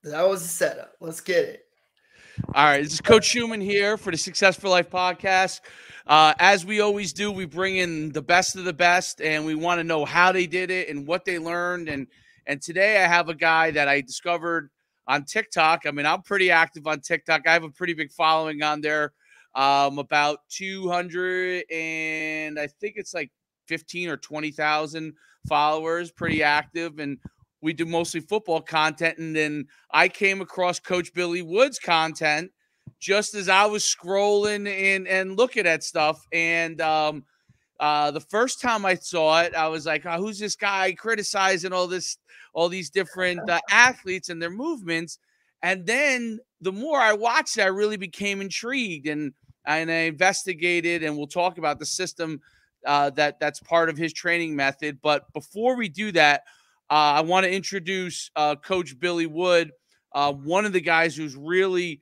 That was a setup. Let's get it. All right, this is Coach Schumann here for the Success for Life podcast. As we always do, we bring in the best of the best, and we want to know how they did it and what they learned. And today I have a guy that I discovered on TikTok. I mean, I'm pretty active on TikTok. I have a pretty big following on there, about 200, and I think it's like 15 or 20,000 followers. Pretty active, and we do mostly football content. And then I came across Coach Billy Wood's content just as I was scrolling and looking at stuff. And the first time I saw it, I was like, oh, who's this guy criticizing all these different athletes and their movements? And then the more I watched it, I really became intrigued, and I investigated, and we'll talk about the system that's part of his training method. But before we do that, I want to introduce Coach Billy Wood, one of the guys who's really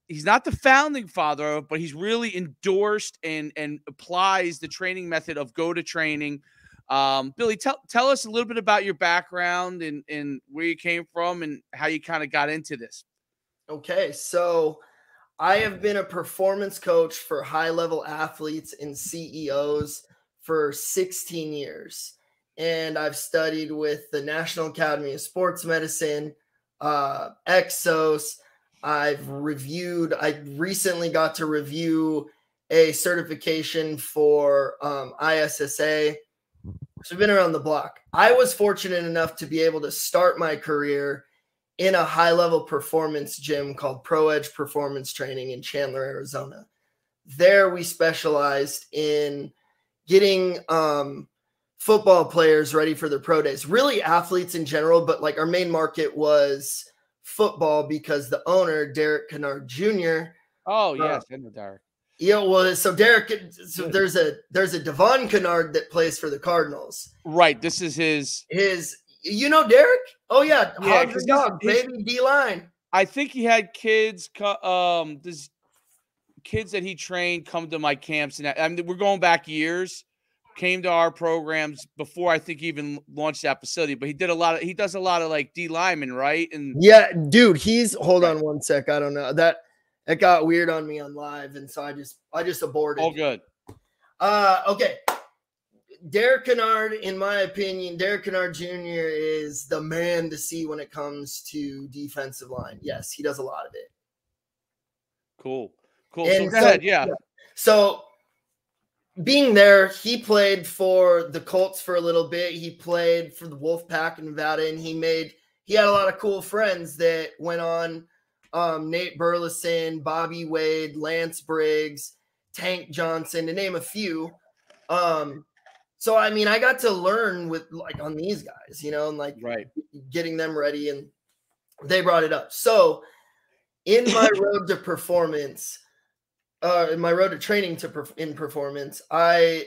he's not the founding father, but he's really endorsed and applies the training method of GOATA training. Billy, tell us a little bit about your background and where you came from and how you kind of got into this. Okay, so I have been a performance coach for high-level athletes and CEOs for 16 years. And I've studied with the National Academy of Sports Medicine, Exos. I recently got to review a certification for ISSA. So I've been around the block. I was fortunate enough to be able to start my career in a high-level performance gym called Pro Edge Performance Training in Chandler, Arizona. There we specialized in getting football players ready for their pro days, really athletes in general, but like our main market was football because the owner, Derek Kennard Jr. Oh, yes, I know Derek. Yeah, well, so Derek, so there's a Devon Kennard that plays for the Cardinals. Right, this is his, you know Derek? Oh yeah, Hog the Dog, baby, D-line. I think he had kids, this kids that he trained come to my camps, and I mean, we're going back years. Came to our programs before I think he even launched that facility, but he does a lot of like D lineman, right? And yeah, dude, hold on one sec. I don't know. That got weird on me on live, and so I just aborted. All good. Okay. Derek Kennard, in my opinion, Derek Kennard Jr. is the man to see when it comes to defensive line. Yes, he does a lot of it. Cool. So go ahead, yeah. So being there, he played for the Colts for a little bit. He played for the Wolfpack in Nevada, and he had a lot of cool friends that went on. Nate Burleson, Bobby Wade, Lance Briggs, Tank Johnson, to name a few. So I mean, I got to learn with on these guys, and right, getting them ready, and they brought it up. So in my road to performance. In my road to training in performance, I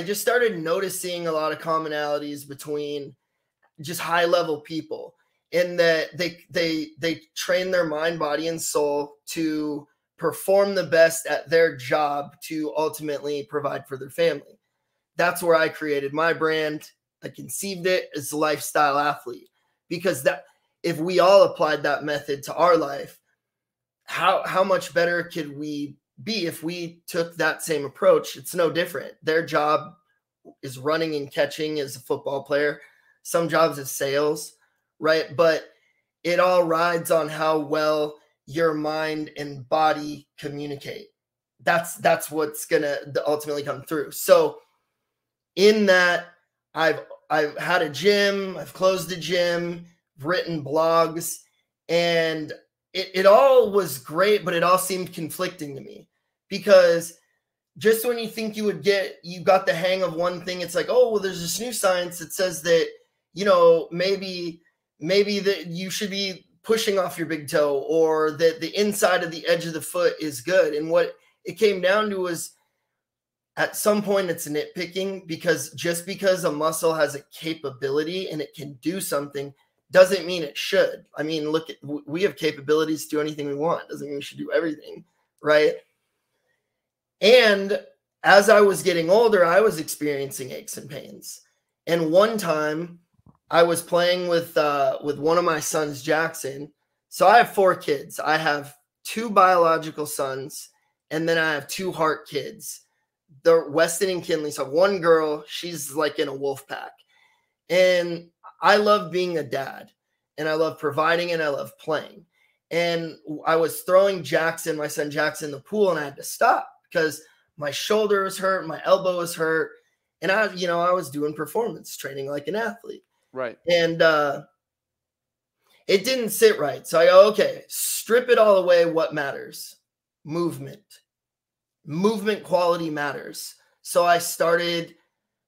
just started noticing a lot of commonalities between just high level people in that they train their mind, body, and soul to perform the best at their job to ultimately provide for their family. That's where I created my brand. I conceived it as a lifestyle athlete, because that if we all applied that method to our life, how much better could we be if we took that same approach? It's no different. Their job is running and catching as a football player. Some jobs is sales, right? But it all rides on how well your mind and body communicate. That's what's gonna ultimately come through. So in that, I've had a gym, I've closed a gym, written blogs, and it all was great, but it all seemed conflicting to me, because just when you think you got the hang of one thing, it's like, oh, well, there's this new science that says that, maybe that you should be pushing off your big toe, or that the inside of the edge of the foot is good. And what it came down to was, at some point, it's nitpicking, because just because a muscle has a capability and it can do something doesn't mean it should. I mean, we have capabilities to do anything we want. Doesn't mean we should do everything, right? And as I was getting older, I was experiencing aches and pains. And one time I was playing with one of my sons, Jackson. So I have 4 kids. I have 2 biological sons, and then I have 2 heart kids. They're Weston and Kinley. So one girl, she's like in a wolf pack. And I love being a dad, and I love providing, and I love playing. And I was throwing Jackson, my son Jackson, in the pool, and I had to stop because my shoulder was hurt, my elbow was hurt, and I was doing performance training like an athlete. Right. And it didn't sit right. So I go, okay, strip it all away. What matters? Movement. Movement quality matters. So I started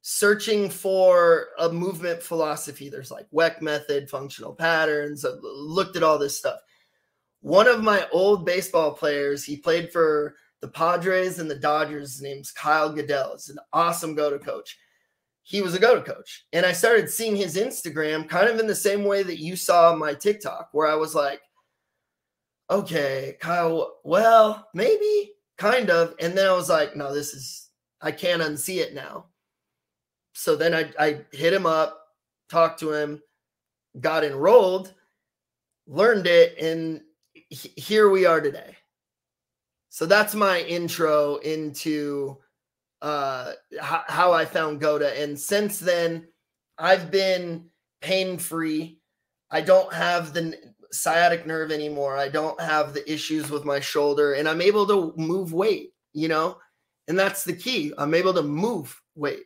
searching for a movement philosophy. There's like WEC method, functional patterns. I looked at all this stuff. One of my old baseball players, he played for the Padres and the Dodgers. His name's Kyle Goodell. He's an awesome GOATA coach. He was a GOATA coach. And I started seeing his Instagram kind of in the same way that you saw my TikTok, where I was like, okay, Kyle, well, maybe, kind of. And then I was like, no, I can't unsee it now. So then I hit him up, talked to him, got enrolled, learned it, and here we are today. So that's my intro into how I found GOATA. And since then, I've been pain-free. I don't have the sciatic nerve anymore. I don't have the issues with my shoulder, and I'm able to move weight, and that's the key. I'm able to move weight.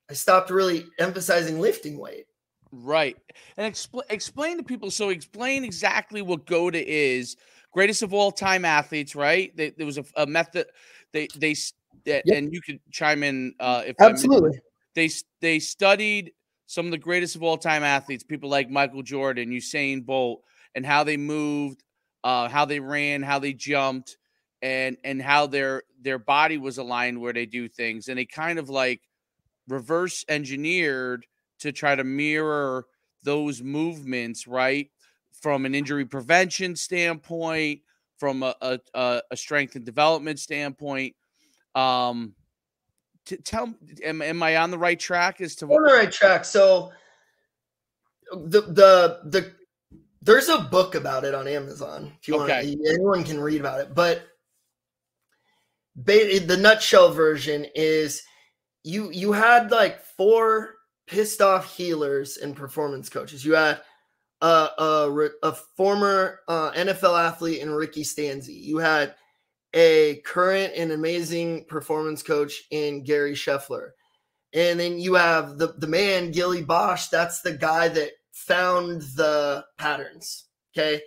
I stopped really emphasizing lifting weight. Right. And explain to people. So explain exactly what GOATA is. Greatest of all time athletes, right? There was a method. Yep. And you could chime in if absolutely. They studied some of the greatest of all time athletes, people like Michael Jordan, Usain Bolt, and how they moved, how they ran, how they jumped, and how their body was aligned where they do things. And they kind of like reverse engineered to try to mirror those movements, right? From an injury prevention standpoint, from a strength and development standpoint. Tell am I on the right track as to on the right track? So there's a book about it on Amazon. If you want, anyone can read about it. But the nutshell version is you had like 4 pissed off healers and performance coaches. You had a former NFL athlete in Ricky Stanzi. You had a current and amazing performance coach in Gary Scheffler. And then you have the man, Gilly Bosch. That's the guy that found the patterns. Okay.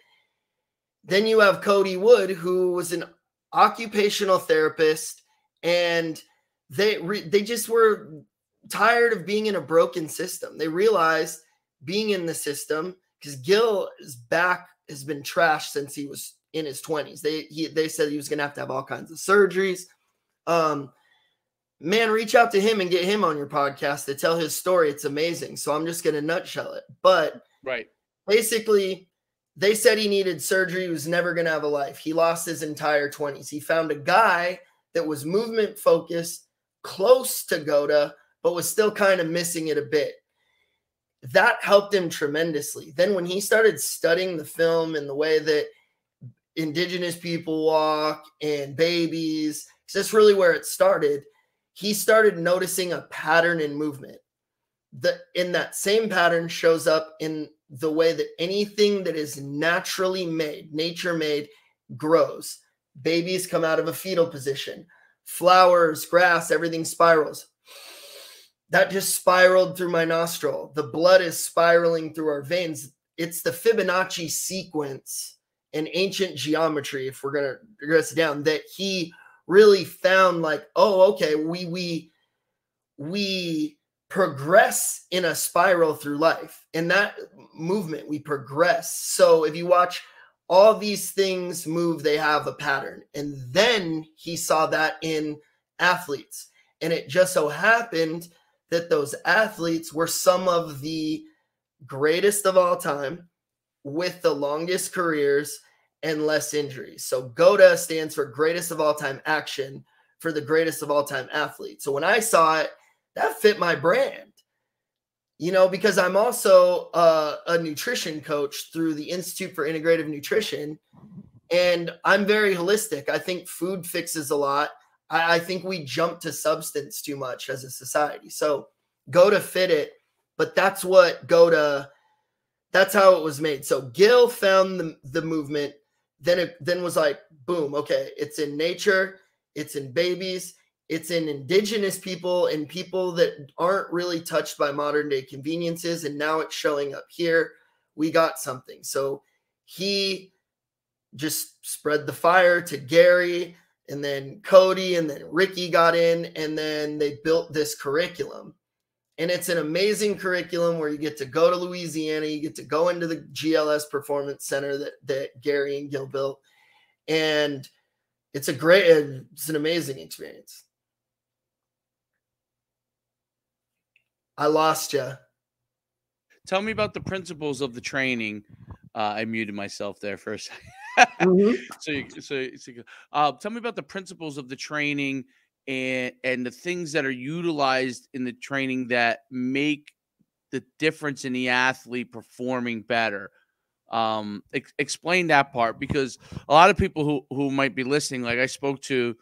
Then you have Cody Wood, who was an occupational therapist, and they just were tired of being in a broken system. They realized being in the system, because Gil's back has been trashed since he was in his 20s. They said he was going to have all kinds of surgeries. Man, reach out to him and get him on your podcast to tell his story. It's amazing. So I'm just going to nutshell it. But right, basically, they said he needed surgery. He was never going to have a life. He lost his entire 20s. He found a guy that was movement focused, close to GOATA, but was still kind of missing it a bit. That helped him tremendously. Then when he started studying the film and the way that indigenous people walk and babies, because that's really where it started, he started noticing a pattern in movement. In that same pattern shows up in the way that anything that is naturally made, nature made, grows. Babies come out of a fetal position. Flowers, grass, everything spirals. That just spiraled through my nostril. The blood is spiraling through our veins. It's the Fibonacci sequence in ancient geometry, if we're going to progress it down, that he really found like, oh, okay, we progress in a spiral through life. In that movement, we progress. So if you watch all these things move, they have a pattern. And then he saw that in athletes. And it just so happened that those athletes were some of the greatest of all time with the longest careers and less injuries. So GOATA stands for greatest of all time action for the greatest of all time athlete. So when I saw it, that fit my brand. because I'm also a nutrition coach through the Institute for Integrative Nutrition, and I'm very holistic. I think food fixes a lot. I think we jump to substance too much as a society. So GOATA fit it, but that's what GOATA, that's how it was made. So Gil found the movement, then was like, boom, okay, it's in nature, it's in babies, it's in indigenous people and people that aren't really touched by modern day conveniences. And now it's showing up here. We got something. So he just spread the fire to Gary, and then Cody, and then Ricky got in, and then they built this curriculum. And it's an amazing curriculum where you get to go to Louisiana, you get to go into the GLS Performance Center that Gary and Gil built. And it's an amazing experience. I lost you. Tell me about the principles of the training. I muted myself there for a second. Tell me about the principles of the training and the things that are utilized in the training that make the difference in the athlete performing better. Explain that part, because a lot of people who might be listening, like I spoke to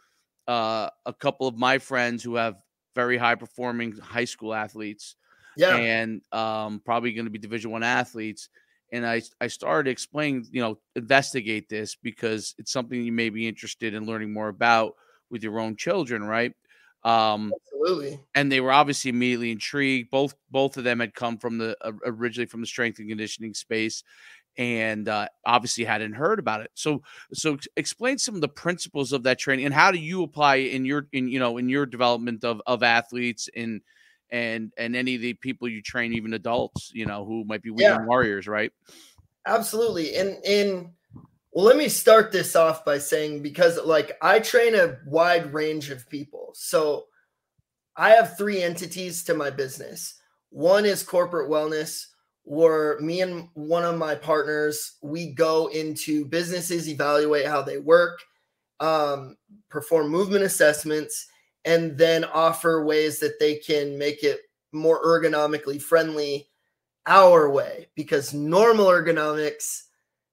a couple of my friends who have very high performing high school athletes, and probably going to be Division I athletes. And I started explaining, investigate this because it's something you may be interested in learning more about with your own children, right? Absolutely. And they were obviously immediately intrigued. Both of them had come from originally from the strength and conditioning space, and obviously hadn't heard about it. So explain some of the principles of that training and how do you apply it in your development of athletes and any of the people you train, even adults, who might be weekend warriors, right? Absolutely. And well, let me start this off by saying, because I train a wide range of people. So I have 3 entities to my business. One is corporate wellness, where me and one of my partners, we go into businesses, evaluate how they work, perform movement assessments, and then offer ways that they can make it more ergonomically friendly our way, because normal ergonomics,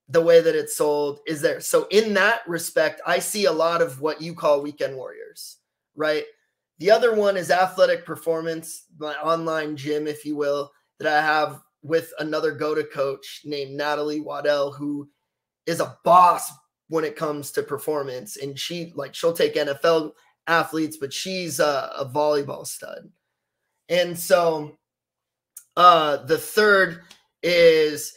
the way that it's sold, is there. So in that respect, I see a lot of what you call weekend warriors, right? The other one is athletic performance, my online gym, if you will, that I have with another GOATA coach named Natalie Waddell, who is a boss when it comes to performance. And she'll take NFL athletes, but she's a volleyball stud. And so the third is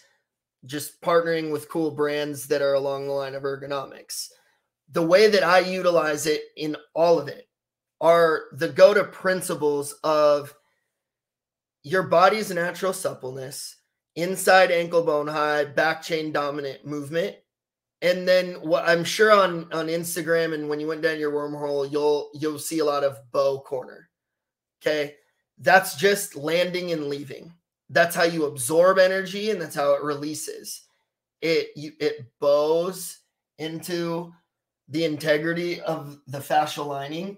just partnering with cool brands that are along the line of ergonomics. The way that I utilize it in all of it are the GOATA principles of your body's natural suppleness, inside ankle bone high, back chain dominant movement. And then what I'm sure on Instagram, and when you went down your wormhole, you'll see a lot of bow corner. Okay. That's just landing and leaving. That's how you absorb energy, and that's how it releases. It bows into the integrity of the fascial lining,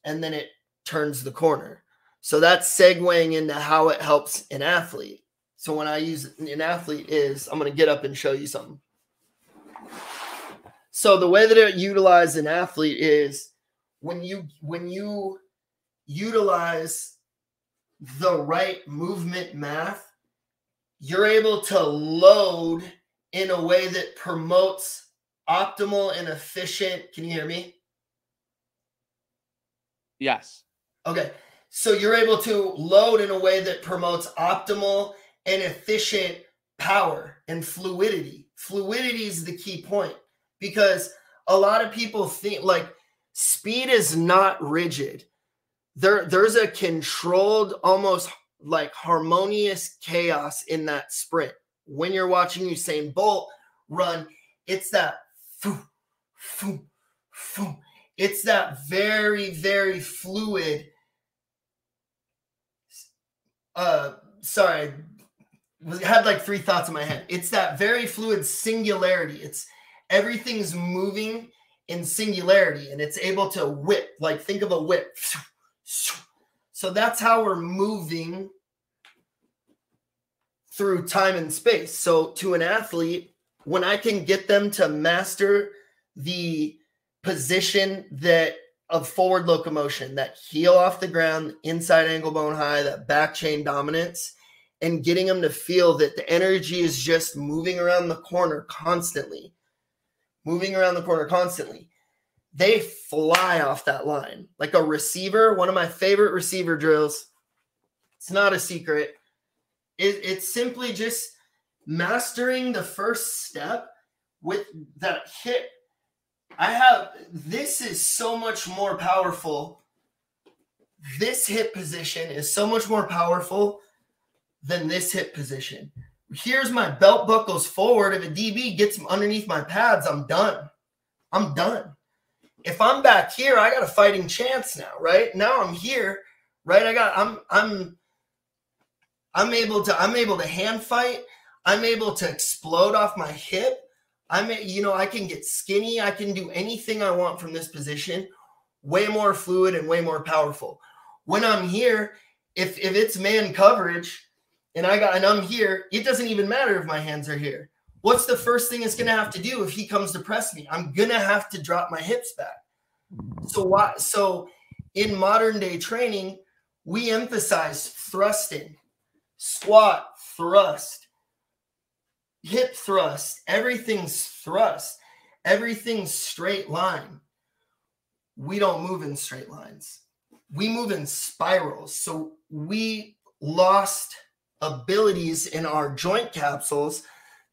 and then it turns the corner. So that's segueing into how it helps an athlete. So when I use an athlete I'm going to get up and show you something. So the way that it utilizes an athlete is when you utilize the right movement math, you're able to load in a way that promotes optimal and efficient. Can you hear me? Yes. Okay. So you're able to load in a way that promotes optimal and efficient power and fluidity. Fluidity is the key point, because a lot of people think speed is not rigid. There's a controlled, almost like harmonious chaos in that sprint. When you're watching Usain Bolt run, it's that foo, foo, foo. It's that very, very fluid. Sorry, I had 3 thoughts in my head. It's that very fluid singularity. It's everything's moving in singularity, and it's able to whip. Think of a whip. So that's how we're moving through time and space. So to an athlete, when I can get them to master the position that of forward locomotion, that heel off the ground, inside ankle bone high, that back chain dominance, and getting them to feel that the energy is just moving around the corner constantly, they fly off that line. Like a receiver, one of my favorite receiver drills, it's not a secret. It's simply just mastering the first step with that hip. This is so much more powerful. This hip position is so much more powerful than this hip position. Here's my belt buckles forward. If a DB gets underneath my pads, I'm done. If I'm back here, I got a fighting chance now, right? Now I'm here, right? I'm able to hand fight. I'm able to explode off my hip. I can get skinny. I can do anything I want from this position. Way more fluid and way more powerful. When I'm here, if it's man coverage and I'm here, it doesn't even matter if my hands are here. What's the first thing it's going to have to do if he comes to press me? I'm going to have to drop my hips back. So in modern day training, we emphasize thrusting, squat, thrust, hip thrust, everything's straight line. We don't move in straight lines. We move in spirals. So we lost abilities in our joint capsules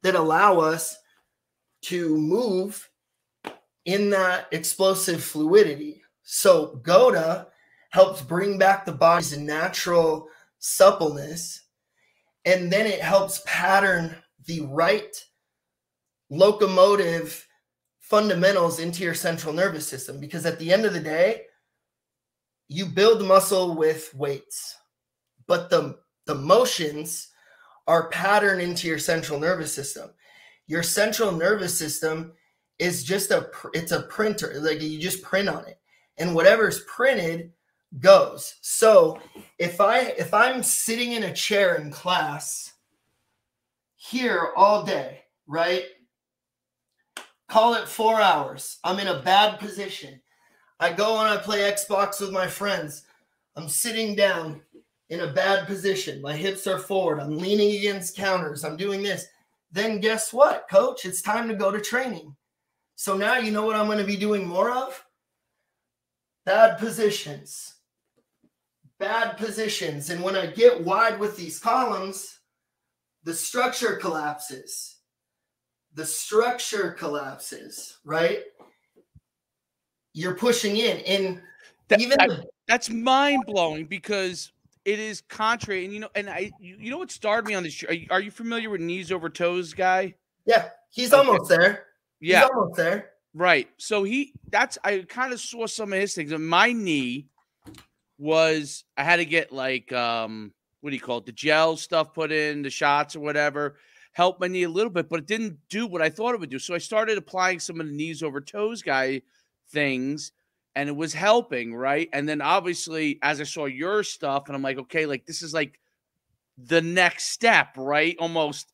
that allow us to move in that explosive fluidity. So GOATA helps bring back the body's natural suppleness, and then it helps pattern the right locomotive fundamentals into your central nervous system. Because at the end of the day, you build muscle with weights, but the motions are patterned into your central nervous system. Your central nervous system is just it's a printer. Like you just print on it, and whatever's printed goes. So if I'm sitting in a chair in class here all day, right? Call it 4 hours. I'm in a bad position. I go and I play Xbox with my friends. I'm sitting down in a bad position. My hips are forward. I'm leaning against counters. I'm doing this. Then guess what, coach? It's time to go to training. So now you know what I'm going to be doing more of? Bad positions. And when I get wide with these columns, the structure collapses. Right? You're pushing in. And that's mind-blowing because it is contrary. And you know what started me on this? Are you familiar with knees over toes guy? Yeah, he's almost there. Yeah. He's almost there. Right. So I kind of saw some of his things. And my knee was, I had to get like, what do you call it? The gel stuff put in, the shots or whatever, helped my knee a little bit, but it didn't do what I thought it would do. So I started applying some of the knees over toes guy things, and it was helping, right? And then obviously, as I saw your stuff, and I'm like, okay, like this is like the next step, right? Almost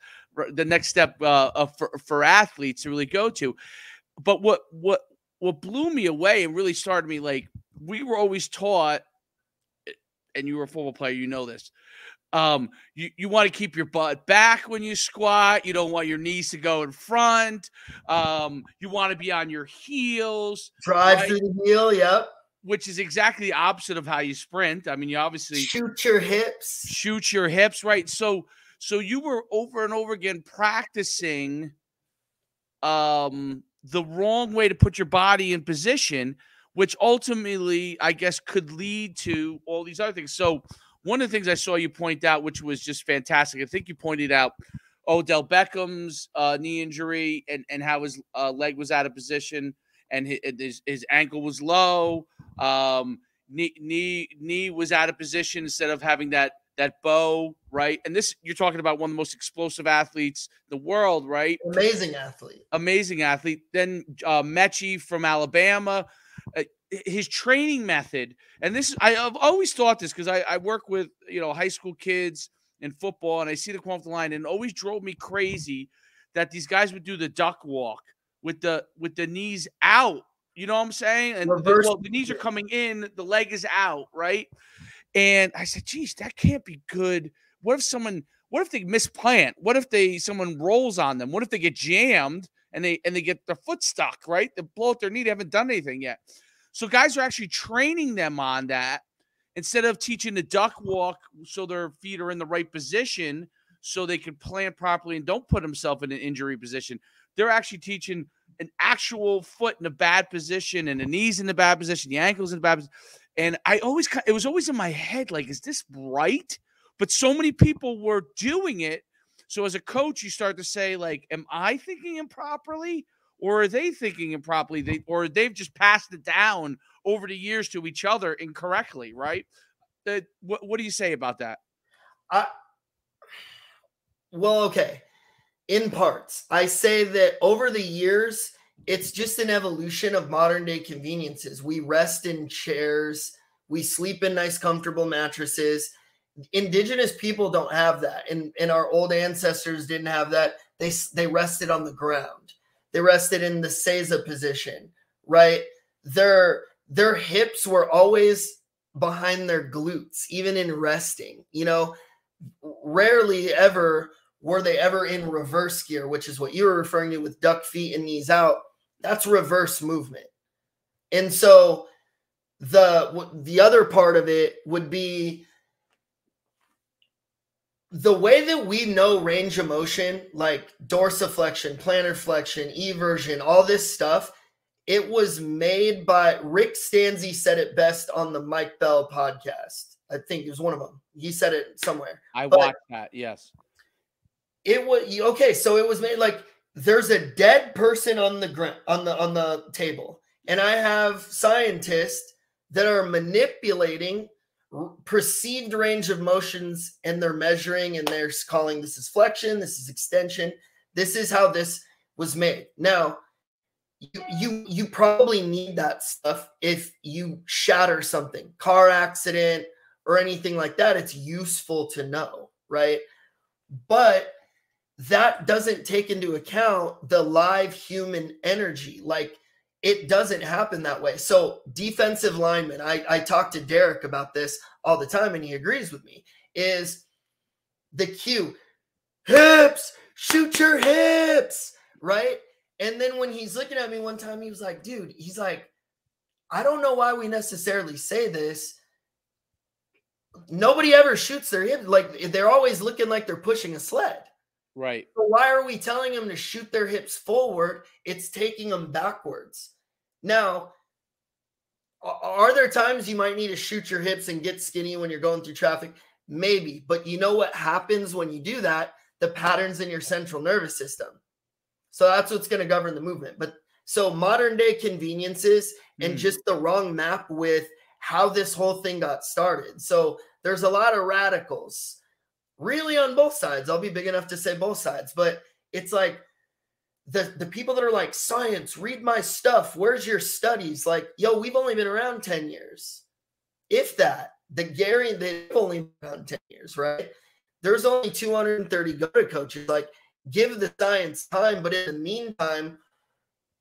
the next step for athletes to really go to. But what blew me away and really started me, like, we were always taught, and you were a football player, you know this. You want to keep your butt back when you squat. You don't want your knees to go in front. You want to be on your heels. Drive through the heel, yep. Which is exactly the opposite of how you sprint. I mean, you obviously shoot your hips, right? So you were over and over again practicing the wrong way to put your body in position, which ultimately, I guess, could lead to all these other things. So one of the things I saw you point out, which was just fantastic, I think you pointed out Odell Beckham's knee injury and how his leg was out of position and his ankle was low. Knee was out of position instead of having that bow, right? And this, you're talking about one of the most explosive athletes in the world, right? Amazing athlete. Then Mechie from Alabama. His training method, and this, I've always thought this because I work with high school kids, in football, and I see the come off the line, and it always drove me crazy that these guys would do the duck walk with the knees out. You know what I'm saying? And the knees are coming in, the leg is out, right? And I said, geez, that can't be good. What if they misplant? What if someone rolls on them? What if they get jammed and they get their foot stuck, right? They blow out their knee. They haven't done anything yet. So guys are actually training them on that instead of teaching the duck walk so their feet are in the right position so they can plant properly and don't put themselves in an injury position. They're actually teaching an actual foot in a bad position and the knees in the bad position, the ankles in the bad position. And it was always in my head, like, is this right? But so many people were doing it. So as a coach, you start to say, like, am I thinking improperly, or are they thinking improperly? Or they've just passed it down over the years to each other incorrectly, right? What do you say about that? Well, okay. In parts, I say that over the years, it's just an evolution of modern day conveniences. We rest in chairs. We sleep in nice, comfortable mattresses. Indigenous people don't have that. And our old ancestors didn't have that. They rested on the ground. They rested in the seiza position, right? Their hips were always behind their glutes, even in resting. You know, rarely ever were they ever in reverse gear, which is what you were referring to with duck feet and knees out. That's reverse movement. And so the other part of it would be the way that we know range of motion, like dorsiflexion, plantar flexion, eversion, all this stuff. It was made by Rick Stanzi, said it best on the Mike Bell podcast. I think it was one of them. He said it somewhere. I watched that. Yes. It was okay. So it was made like there's a dead person on the ground, on the table, and I have scientists that are manipulating perceived range of motions, and they're measuring, and they're calling this is flexion, this is extension, this is how this was made. Now, you probably need that stuff if you shatter something, car accident or anything like that. It's useful to know, right? But that doesn't take into account the live human energy. Like, it doesn't happen that way. So defensive linemen, I talk to Derek about this all the time, and he agrees with me, is the cue, hips, shoot your hips, right? And then when he's looking at me one time, he was like, dude, he's like, I don't know why we necessarily say this. Nobody ever shoots their hips. Like, they're always looking like they're pushing a sled. Right. So why are we telling them to shoot their hips forward? It's taking them backwards. Now, are there times you might need to shoot your hips and get skinny when you're going through traffic? Maybe. But you know what happens when you do that? The patterns in your central nervous system. So that's what's going to govern the movement. But so modern day conveniences and just the wrong map with how this whole thing got started. So there's a lot of radicals. Really on both sides. I'll be big enough to say both sides, but it's like the people that are like, science, read my stuff. Where's your studies? Like, yo, we've only been around 10 years. If that, they've only been around 10 years, right? There's only 230 GOATA coaches. Like, give the science time, but in the meantime,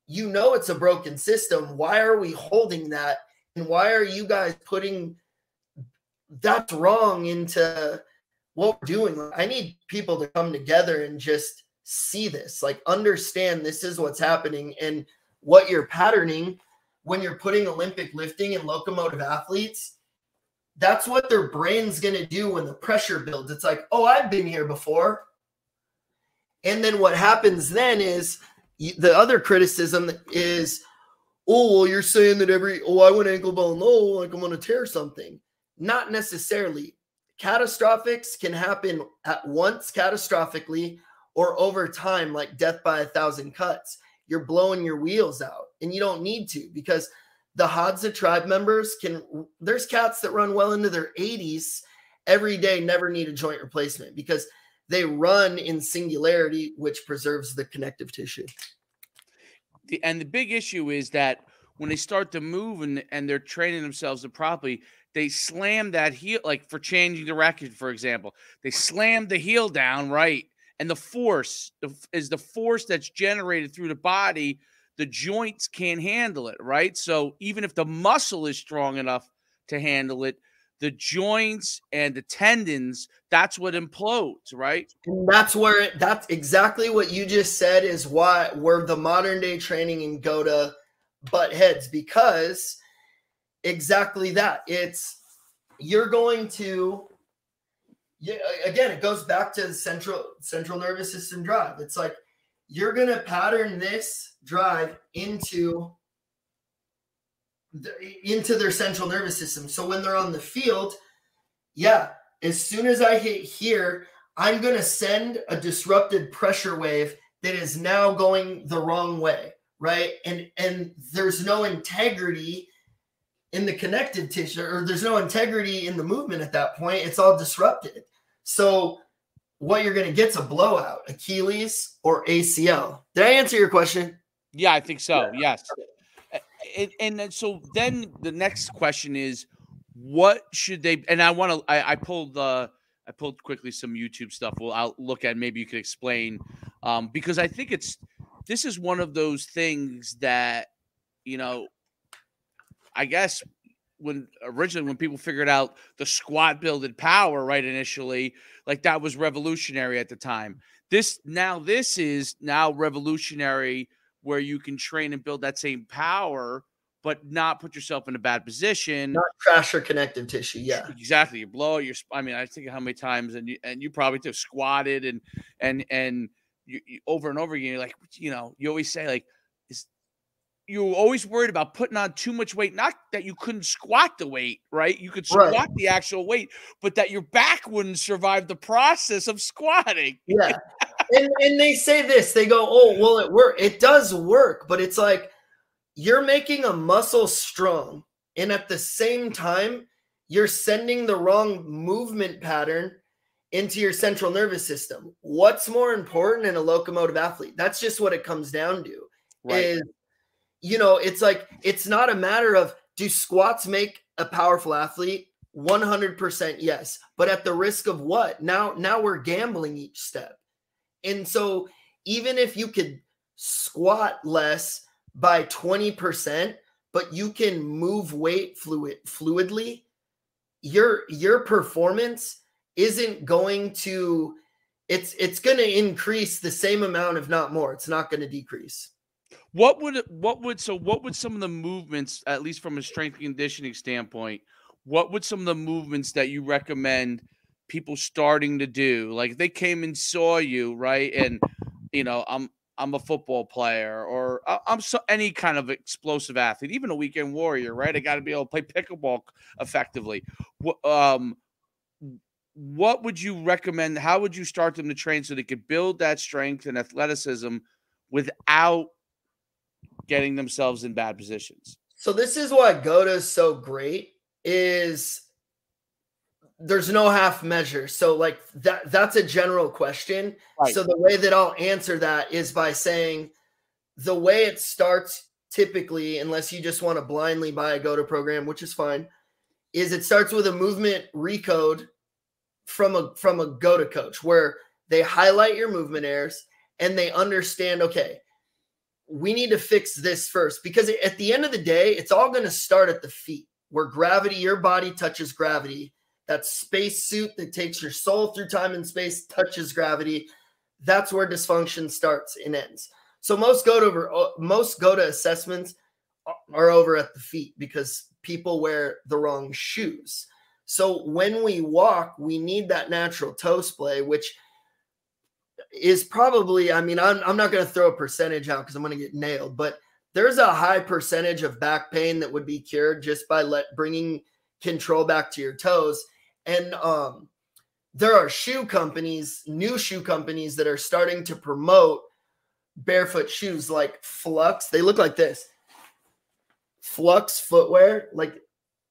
you know it's a broken system. Why are we holding that? And why are you guys putting that's wrong into what we're doing? I need people to come together and just see this, like, understand this is what's happening and what you're patterning when you're putting Olympic lifting and locomotive athletes. That's what their brain's going to do when the pressure builds. It's like, oh, I've been here before. And then what happens then is the other criticism is, oh, well, you're saying that I went ankle bone low, like I'm going to tear something. Not necessarily. Catastrophics can happen at once catastrophically or over time, like death by 1,000 cuts. You're blowing your wheels out, and you don't need to, because the Hadza tribe members there's cats that run well into their 80s every day, never need a joint replacement because they run in singularity, which preserves the connective tissue. And the big issue is that when they start to move and they're training themselves properly, they slam that heel, like for changing direction, for example, they slam the heel down, right? And the force is the force that's generated through the body. The joints can't handle it, right? So even if the muscle is strong enough to handle it, the joints and the tendons, that's what implodes, right? And that's exactly what you just said is where the modern day training in GOATA butt heads, because exactly that. You're going to, again, it goes back to the central nervous system drive. It's like you're going to pattern this drive into their central nervous system. So when they're on the field, as soon as I hit here, I'm going to send a disrupted pressure wave that is now going the wrong way, right? And there's no integrity in the connective tissue, or there's no integrity in the movement at that point. It's all disrupted. So what you're going to get is a blowout, Achilles or ACL. Did I answer your question? Yeah, I think so. Yes. And then, so then the next question is, what should they? And I pulled quickly some YouTube stuff. I'll look at. Maybe you could explain, because I think this is one of those things that, I guess when people figured out the squat builded power, right, initially, like that was revolutionary at the time. This is now revolutionary, where you can train and build that same power, but not put yourself in a bad position. Not crash your connective tissue. Yeah, exactly. You blow your. I mean, I think how many times, and you probably just squatted and you over and over again. You're like, you always say like, you're always worried about putting on too much weight. Not that you couldn't squat the weight, right? You could squat the actual weight, but that your back wouldn't survive the process of squatting. Yeah. And they say this, they go, oh, well, it does work, but it's like you're making a muscle strong. And at the same time, you're sending the wrong movement pattern into your central nervous system. What's more important in a locomotive athlete? That's just what it comes down to. Right. It's like, it's not a matter of, do squats make a powerful athlete? 100% yes. But at the risk of what? Now we're gambling each step. And so even if you could squat less by 20%, but you can move weight fluidly, your performance isn't going to, it's going to increase the same amount, if not more. It's not going to decrease. What would some of the movements, at least from a strength and conditioning standpoint, what would some of the movements that you recommend people starting to do? Like if they came and saw you, right? And I'm a football player, or any kind of explosive athlete, even a weekend warrior, right? I got to be able to play pickleball effectively. What would you recommend? How would you start them to train so they could build that strength and athleticism without getting themselves in bad positions? So this is why GOATA is so great, is there's no half measure. So like that's a general question. Right. So the way that I'll answer that is by saying the way it starts typically, unless you just want to blindly buy a GOATA program, which is fine, is it starts with a movement recode from a GOATA coach, where they highlight your movement errors and they understand, okay, we need to fix this first, because at the end of the day, it's all going to start at the feet, where gravity, your body touches gravity. That space suit that takes your soul through time and space touches gravity. That's where dysfunction starts and ends. So most GOATA assessments are over at the feet because people wear the wrong shoes. So when we walk, we need that natural toe splay, which is probably, I'm not going to throw a percentage out because I'm going to get nailed, but there's a high percentage of back pain that would be cured just by bringing control back to your toes. And there are new shoe companies that are starting to promote barefoot shoes like Flux. They look like this. Flux footwear, like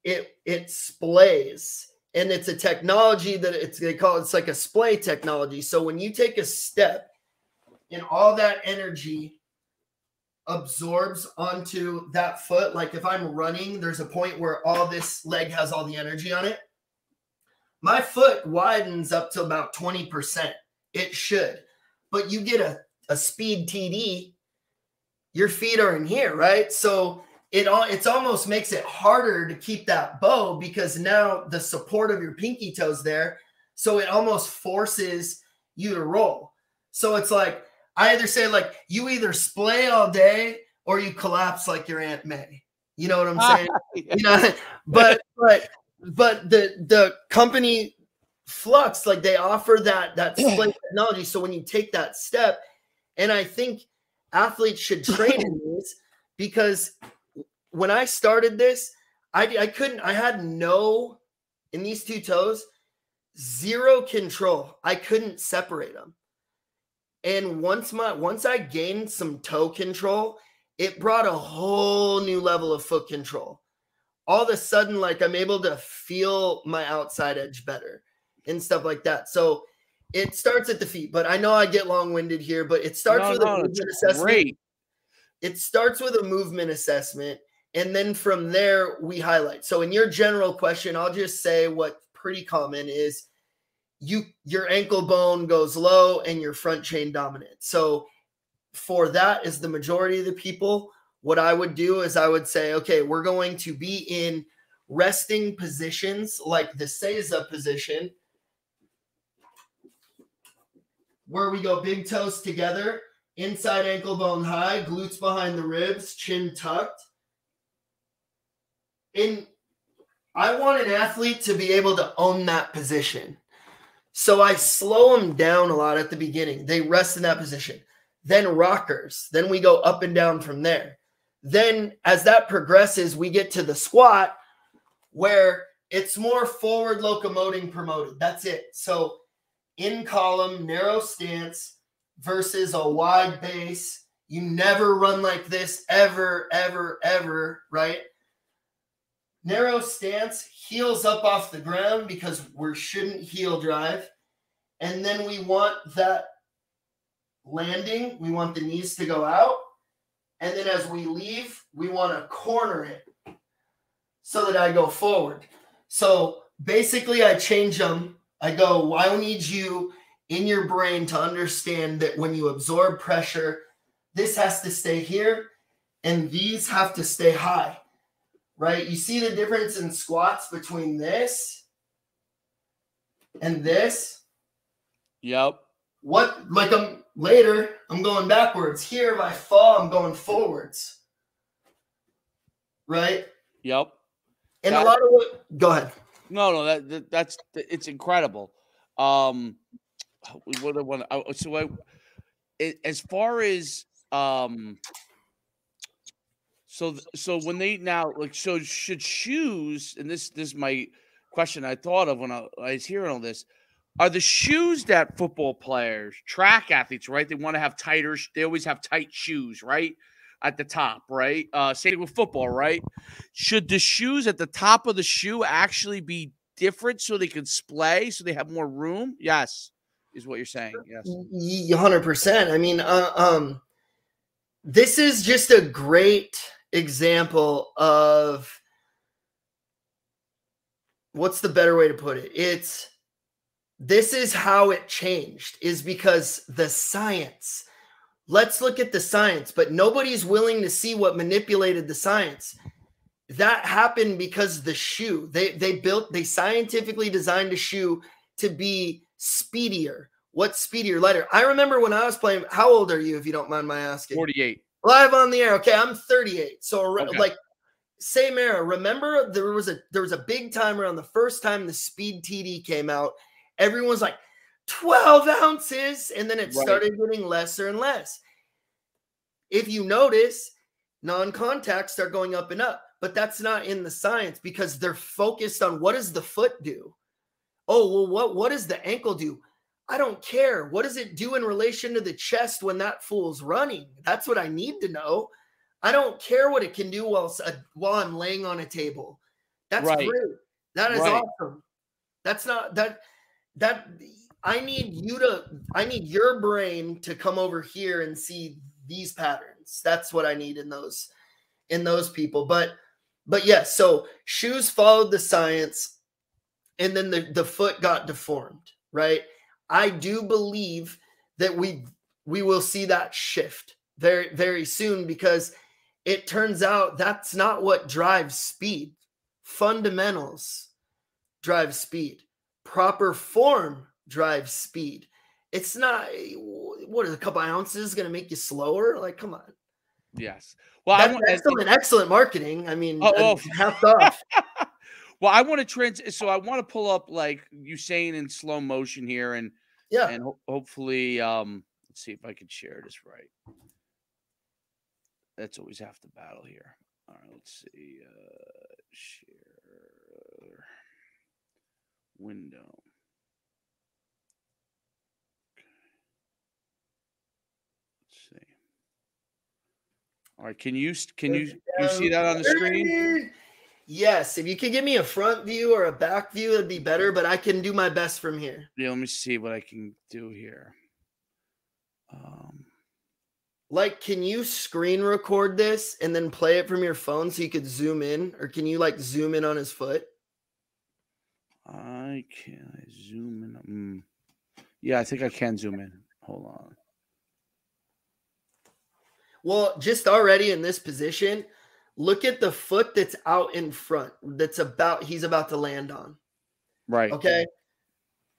it splays. And it's a technology that it's like a splay technology. So when you take a step and all that energy absorbs onto that foot. Like if I'm running, there's a point where all this leg has all the energy on it. My foot widens up to about 20%. It should. But you get a speed TD, your feet are in here, right? So it's almost makes it harder to keep that bow because now the support of your pinky toe's there. So it almost forces you to roll. So it's like, I either say like you either splay all day or you collapse like your Aunt May. You know what I'm saying? You know, but the company Flux, like they offer that splay technology. So when you take that step, and I think athletes should train in these because when I started this, I had no, in these two toes, zero control. I couldn't separate them. And once I gained some toe control, it brought a whole new level of foot control. All of a sudden, like I'm able to feel my outside edge better and stuff like that. So it starts at the feet, but I know I get long-winded here, but it starts with a movement assessment. Great. It starts with a movement assessment. And then from there, we highlight. So in your general question, I'll just say what's pretty common is your ankle bone goes low and your front chain dominant. So for that is the majority of the people, what I would do is I would say, okay, we're going to be in resting positions like the Seiza position, where we go big toes together, inside ankle bone high, glutes behind the ribs, chin tucked. And I want an athlete to be able to own that position. So I slow them down a lot at the beginning. They rest in that position. Then rockers. Then we go up and down from there. Then as that progresses, we get to the squat where it's more forward locomoting promoted. That's it. So in column, narrow stance versus a wide base. You never run like this ever, ever, ever, right? Narrow stance, heels up off the ground because we shouldn't heel drive. And then we want that landing. We want the knees to go out. And then as we leave, we want to corner it so that I go forward. So basically I change them. I go, I need you in your brain to understand that when you absorb pressure, this has to stay here and these have to stay high. Right? You see the difference in squats between this and this? Yep. What, like I'm going backwards. Here, if I fall, I'm going forwards. Right? Yep. And a lot of what, go ahead. No, that's it's incredible. As far as So when they now so should shoes, and this is my question I thought of when I was hearing all this, are the shoes that football players, track athletes, right? They want to have tighter, they always have tight shoes, right? At the top, right? Same with football, right? Should the shoes at the top of the shoe actually be different so they can splay, so they have more room? Yes, is what you're saying. Yes. 100%. I mean, this is just a great example of what's the better way to put it? This is how it changed, is because the science. Let's look at the science, but nobody's willing to see what manipulated the science. That happened because the shoe, they scientifically designed a shoe to be speedier. What's speedier? Lighter. I remember when I was playing, how old are you, if you don't mind my asking? 48. Live on the air. Okay, I'm 38. So Okay. like same era. Remember there was a big time around the first time the Speed TD came out. Everyone was like 12 ounces, and then it started getting lesser and less. If you notice, non-contact start going up and up, but that's not in the science because they're focused on what does the foot do? Oh, well, what does the ankle do? I don't care. What does it do in relation to the chest when that fool's running? That's what I need to know. I don't care what it can do while I'm laying on a table. That's great. That is awesome. That's not that I need your brain to come over here and see these patterns. That's what I need in those people. But yes, so shoes followed the science, and then the foot got deformed, right? I do believe that we will see that shift very, very soon, because it turns out that's not what drives speed. Fundamentals drive speed. Proper form drives speed. It's not, what is a couple ounces going to make you slower? Like, come on. Yes. Well, That's excellent marketing. I mean, hats off. Well, I want to so I want to pull up like Usain in slow motion here, and hopefully, let's see if I can share this right. That's always half the battle here. All right, let's see. Share window. Let's see. All right, can you see that on the screen? Yes, if you could give me a front view or a back view, it'd be better, but I can do my best from here. Yeah, let me see what I can do here. Like, can you screen record this and then play it from your phone so you could zoom in? Or can you like zoom in on his foot? I can zoom in. Yeah, I think I can zoom in. Hold on. Well, just already in this position, look at the foot that's out in front. He's about to land on. Right. Okay.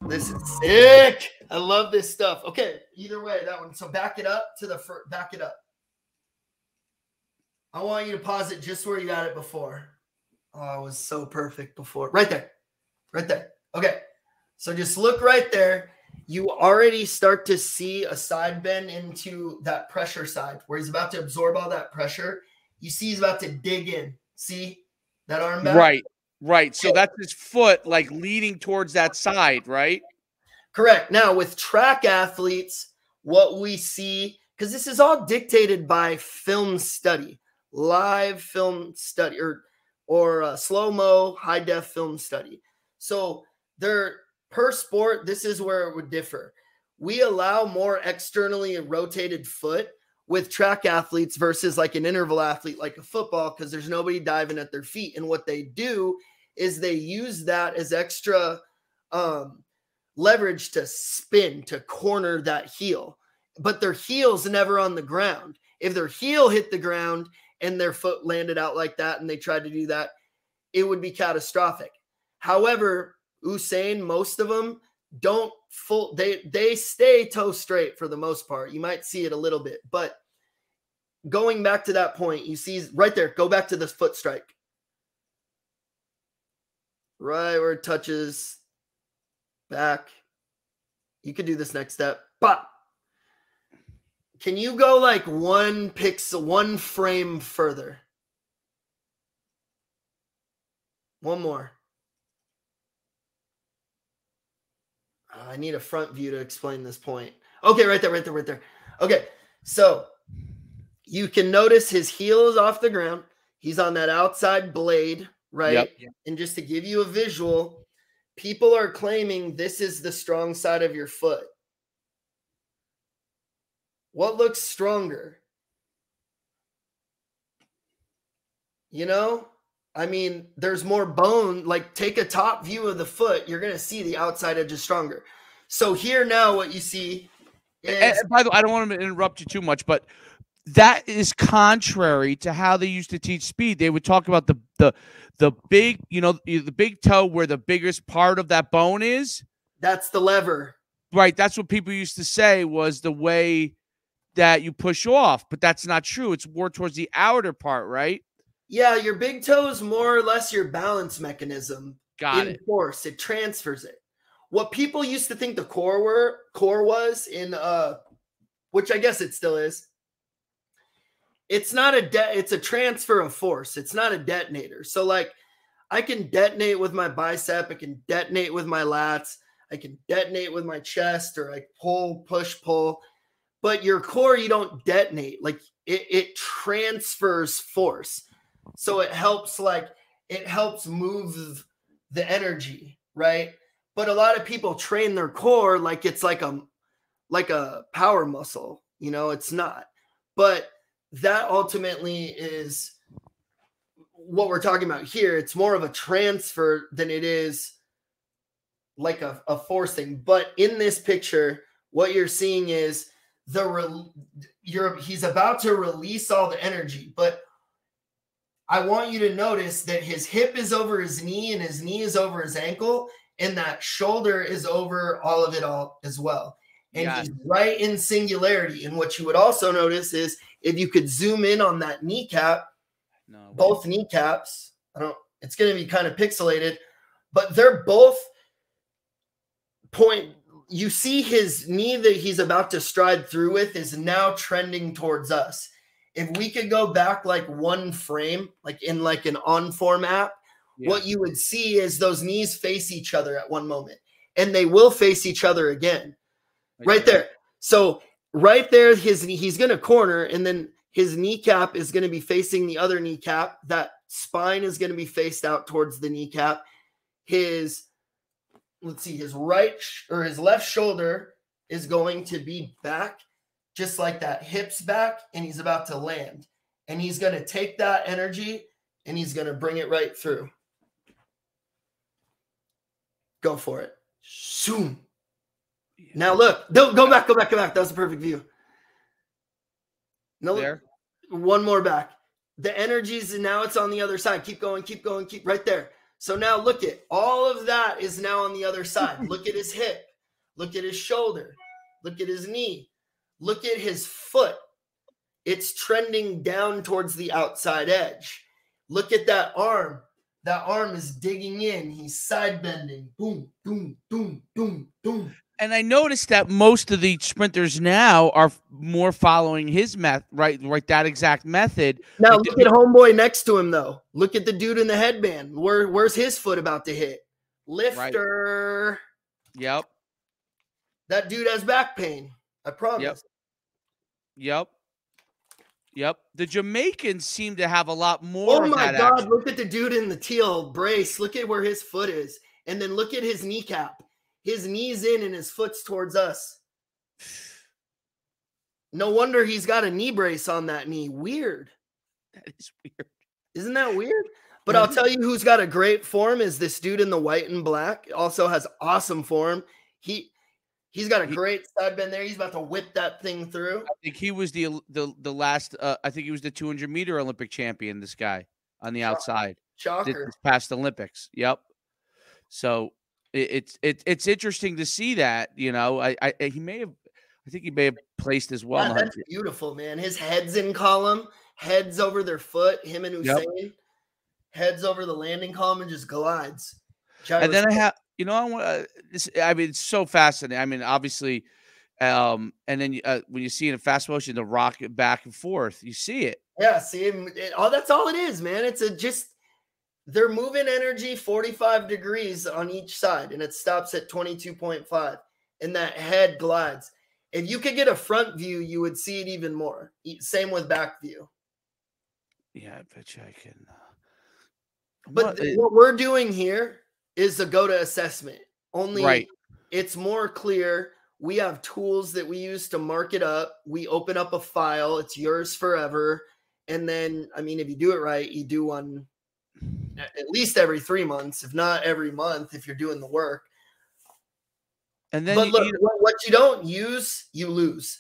This is sick. I love this stuff. Okay. Either way, that one. So back it up to the front. Back it up. I want you to pause it just where you got it before. Oh, it was so perfect before. Right there. Right there. Okay. So just look right there. You already start to see a side bend into that pressure side where he's about to absorb all that pressure. You see he's about to dig in. See that arm back? Right. Right. So that's his foot like leading towards that side, right? Correct. Now with track athletes, what we see, because this is all dictated by film study, live film study, or slow-mo, high-def film study. So they're per sport, this is where it would differ. We allow more externally rotated foot with track athletes versus like an interval athlete, like a football, because there's nobody diving at their feet. And what they do is they use that as extra leverage to spin, to corner that heel. But their heel's never on the ground. If their heel hit the ground and their foot landed out like that and they tried to do that, it would be catastrophic. However, Usain, most of them don't they stay toe straight for the most part. You might see it a little bit, but going back to that point, you see right there, go back to this foot strike. Right where it touches back. You could do this next step. But can you go like one pixel, one frame further? One more. I need a front view to explain this point. Okay, right there. Okay, so you can notice his heel is off the ground. He's on that outside blade, right? Yep. And just to give you a visual, people are claiming this is the strong side of your foot. What looks stronger? You know? I mean, there's more bone. Like, take a top view of the foot. You're going to see the outside edge is stronger. So here now what you see is... And by the way, I don't want to interrupt you too much, but that is contrary to how they used to teach speed. They would talk about the big, the big toe where the biggest part of that bone is. That's the lever. Right. That's what people used to say was the way that you push off, but that's not true. It's more towards the outer part, right? Yeah, your big toe is more or less your balance mechanism. Got it. Force, it transfers it. What people used to think the core was in, which I guess it still is. It's not it's a transfer of force. It's not a detonator. So like, I can detonate with my bicep. I can detonate with my lats. I can detonate with my chest, or I pull, push, pull. But your core, you don't detonate. Like it transfers force. So it helps move the energy, right? But a lot of people train their core like it's like a power muscle. It's not. But that ultimately is what we're talking about here. It's more of a transfer than it is like a force thing. But in this picture, what you're seeing is he's about to release all the energy, but I want you to notice that his hip is over his knee and his knee is over his ankle, and that shoulder is over all of it all as well. And he's right in singularity. And what you would also notice is if you could zoom in on that kneecap, both kneecaps, it's going to be kind of pixelated, but they're both point. You see his knee that he's about to stride through with is now trending towards us. If we could go back like one frame, like in like an on-form app, what you would see is those knees face each other at one moment, and they will face each other again. Right there. So right there, he's going to corner, and then his kneecap is going to be facing the other kneecap. That spine is going to be faced out towards the kneecap. His left shoulder is going to be back, just like that, hips back, and he's about to land. And he's going to take that energy and he's going to bring it right through. Go for it. Zoom. Now look, don't go back. That was a perfect view. No, there. One more back. The energies, and now it's on the other side. Keep going, keep right there. So now look at all of that is now on the other side. Look at his hip. Look at his shoulder. Look at his knee. Look at his foot. It's trending down towards the outside edge. Look at that arm. That arm is digging in. He's side bending. Boom, boom, boom, boom, boom. And I noticed that most of the sprinters now are more following his method, right? That exact method. Now look at homeboy next to him, though. Look at the dude in the headband. Where's his foot about to hit? Lifter. Right. Yep. That dude has back pain. I promise. Yep. The Jamaicans seem to have a lot more. Oh my of that God! action. Look at the dude in the teal brace. Look at where his foot is, and then look at his kneecap. His knee's in and his foot's towards us. No wonder he's got a knee brace on that knee. Weird. That is weird. Isn't that weird? But I'll tell you who's got a great form is this dude in the white and black. Also has awesome form. He's got a great side bend there. He's about to whip that thing through. I think he was the last. I think he was the 200-meter Olympic champion. This guy on the outside. Shocker. This past Olympics. Yep. So it's interesting to see that. You know, I think he may have placed as well. Yeah, that's beautiful, man. His head's in column. Heads over their foot. Him and Usain. Yep. Heads over the landing column and just glides. And then I have. You know, I want this. I mean, it's so fascinating. I mean, obviously, and then when you see it in fast motion, the rocket back and forth, you see it. Yeah, see, that's all it is, man. It's they're moving energy 45 degrees on each side, and it stops at 22.5, and that head glides. If you could get a front view, you would see it even more. Same with back view. Yeah, I bet you I can. But what we're doing here is a GOATA assessment. Only right. It's more clear. We have tools that we use to mark it up. We open up a file. It's yours forever. And then, I mean, if you do it right, you do one at least every 3 months, if not every month, if you're doing the work. And then, but look, what you don't use, you lose.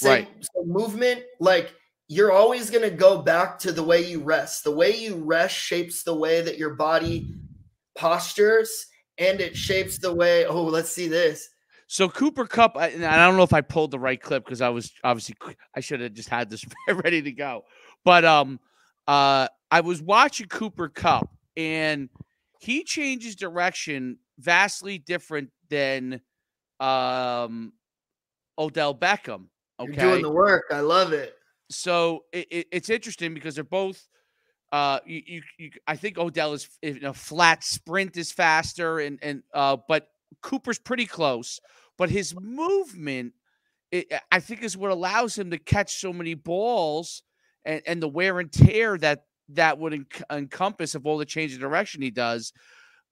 Right. So movement, like you're always going to go back to the way you rest. The way you rest shapes the way that your body postures, and it shapes the way. Oh, let's see this. So Cooper Kupp, and I don't know if I pulled the right clip because I should have just had this ready to go. But I was watching Cooper Kupp, and he changes direction vastly different than Odell Beckham. Okay, you're doing the work. I love it. So it's interesting because they're both. I think Odell is flat sprint is faster, but Cooper's pretty close. But his movement, I think, is what allows him to catch so many balls, and the wear and tear that would encompass of all the change of direction he does.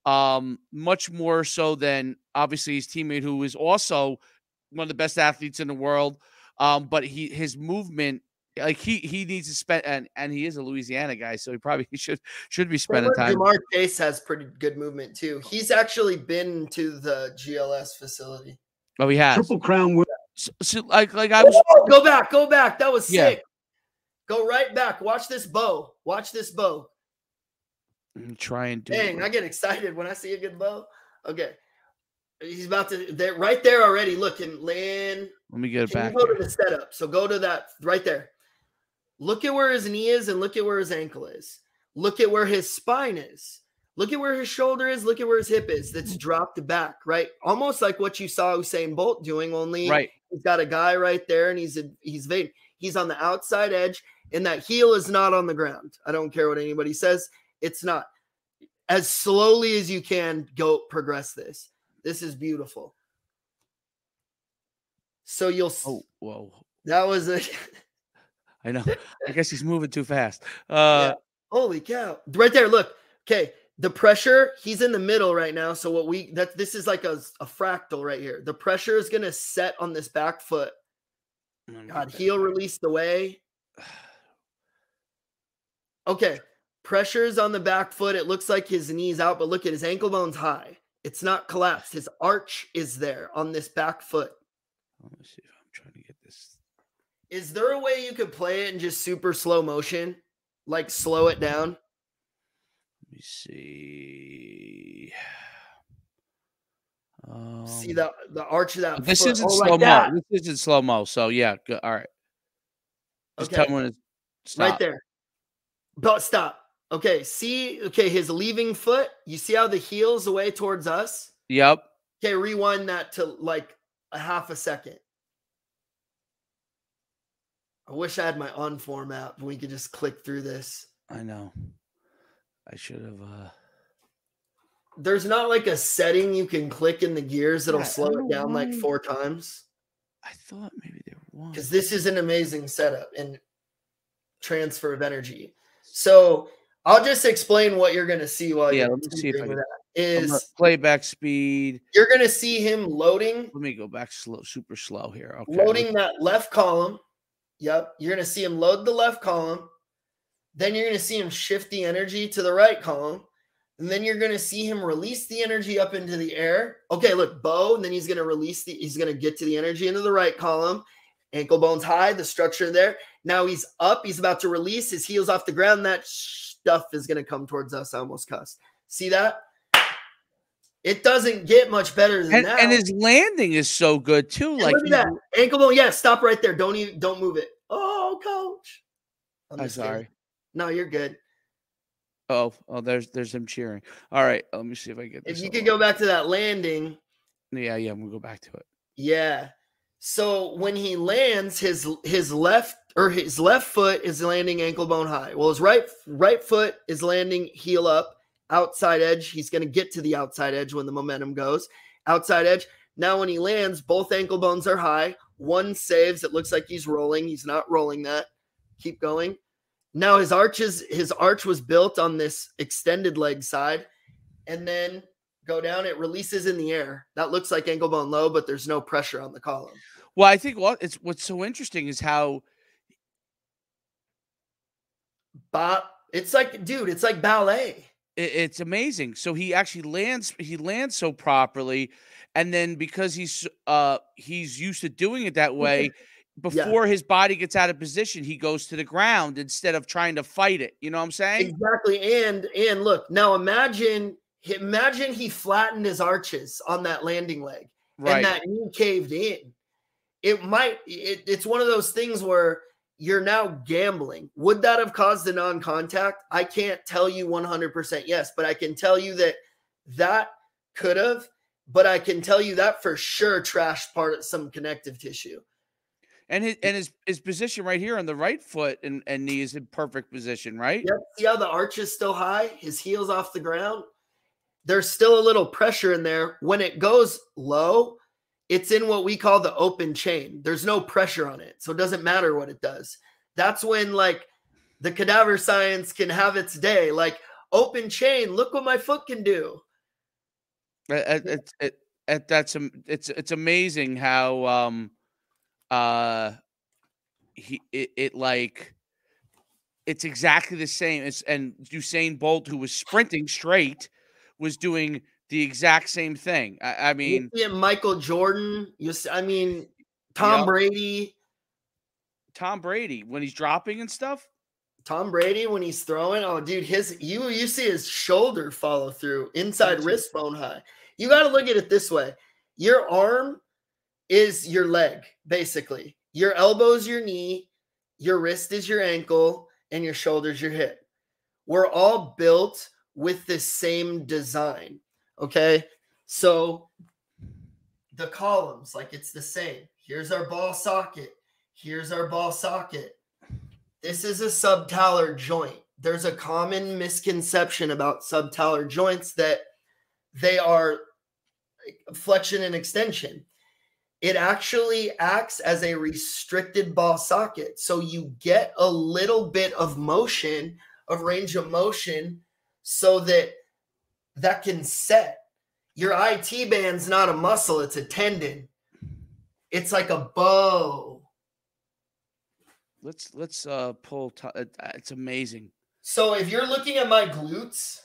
Much more so than obviously his teammate, who is also one of the best athletes in the world. But his movement Like he needs to spend, and he is a Louisiana guy, so he probably should be But spending look, time. Jamar Chase has pretty good movement too. He's actually been to the GLS facility. Oh, he has. Triple Crown win. So like I was. Oh, go back. That was Yeah. sick. Go right back. Watch this bow. Try and do. Dang, I get excited when I see a good bow. Okay. He's about to, they're right there already. Look, him land. Let me get it back. You go to the setup. So go to that right there. Look at where his knee is and look at where his ankle is. Look at where his spine is. Look at where his shoulder is. Look at where his hip is. That's dropped back, right? Almost like what you saw Usain Bolt doing, only right. He's got a guy right there and he's on the outside edge and that heel is not on the ground. I don't care what anybody says. It's not. As slowly as you can, go progress this. This is beautiful. So you'll. Oh, whoa! That was a. I know. I guess he's moving too fast. Yeah. Holy cow! Right there. Look. Okay. The pressure. He's in the middle right now. So this is like a fractal right here. The pressure is gonna set on this back foot. God, heel released away. Okay. Pressure's on the back foot. It looks like his knee's out, but look at his ankle bone's high. It's not collapsed. His arch is there on this back foot. Let me see if I'm trying to get this. Is there a way you could play it in just super slow motion? Like slow it down? Let me see. See the arch of that this foot? isn't slow mo. This isn't slow mo. So yeah, good. All right. Just tell me when it's stop. Right there. But stop. Okay, his leaving foot. You see how the heel's away towards us? Yep. Okay, rewind that to like a half a second. I wish I had my on-form app and we could just click through this. I know. I should have. There's not like a setting you can click in the gears that'll slow it down like 4 times. I thought maybe there was. Because this is an amazing setup and transfer of energy. So I'll just explain what you're going to see while you're let me see if I can. Is playback speed. You're going to see him loading. Let me go back super slow here. Okay. Loading that left column. Yep. You're going to see him load the left column. Then you're going to see him shift the energy to the right column. And then you're going to see him release the energy up into the air. Okay, look, bow. And then he's going to he's going to get to the energy into the right column. Ankle bones high, the structure there. Now he's up. He's about to release his heels off the ground. That stuff is going to come towards us. I almost cussed. See that? It doesn't get much better than that. And his landing is so good too. Like look at that ankle bone. Yeah, stop right there. Don't move it. Oh, coach. I'm sorry. No, you're good. Oh, there's him cheering. All right, let me see if I get this. If you could go back to that landing. Yeah, I'm gonna go back to it. Yeah. So when he lands, his left foot is landing ankle bone high. Well, his right foot is landing heel up, outside edge. He's going to get to the outside edge when the momentum goes. Outside edge. Now when he lands, both ankle bones are high. One saves. It looks like he's rolling. He's not rolling that. Keep going. Now his arch was built on this extended leg side, and then go down. It releases in the air. That looks like ankle bone low, but there's no pressure on the column. Well, I think what's so interesting is how it's like, dude, it's like ballet. It's amazing. So he actually lands so properly, and then because he's used to doing it that way, before his body gets out of position, he goes to the ground instead of trying to fight it. You know what I'm saying? Exactly. And look, now imagine he flattened his arches on that landing leg, right, and that knee caved in. It's one of those things where you're now gambling. Would that have caused a non-contact? I can't tell you 100% yes, but I can tell you that could have, but I can tell you that for sure trashed some connective tissue. And his position right here on the right foot and knee is in perfect position, right? Yep. See how the arch is still high? His heel's off the ground. There's still a little pressure in there. When it goes low, it's in what we call the open chain. There's no pressure on it, so it doesn't matter what it does. That's when, like, the cadaver science can have its day. Like, open chain, look what my foot can do. It's amazing how it's exactly the same as, and Usain Bolt, who was sprinting straight, was doing the exact same thing. I You mean, see it, Michael Jordan. I mean, Tom yep, Brady. Tom Brady when he's dropping and stuff. Tom Brady when he's throwing, oh dude, you see his shoulder follow through inside wrist bone high. You got to look at it this way. Your arm is your leg, basically. Your elbow is your knee, your wrist is your ankle, and your shoulder is your hip. We're all built with the same design. Okay. So the columns, like it's the same. Here's our ball socket. Here's our ball socket. This is a subtalar joint. There's a common misconception about subtalar joints that they are flexion and extension. It actually acts as a restricted ball socket. So you get a little bit of motion, of range of motion, so that can set. Your IT band's not a muscle, it's a tendon. It's like a bow. Let's pull. It's amazing. So if you're looking at my glutes,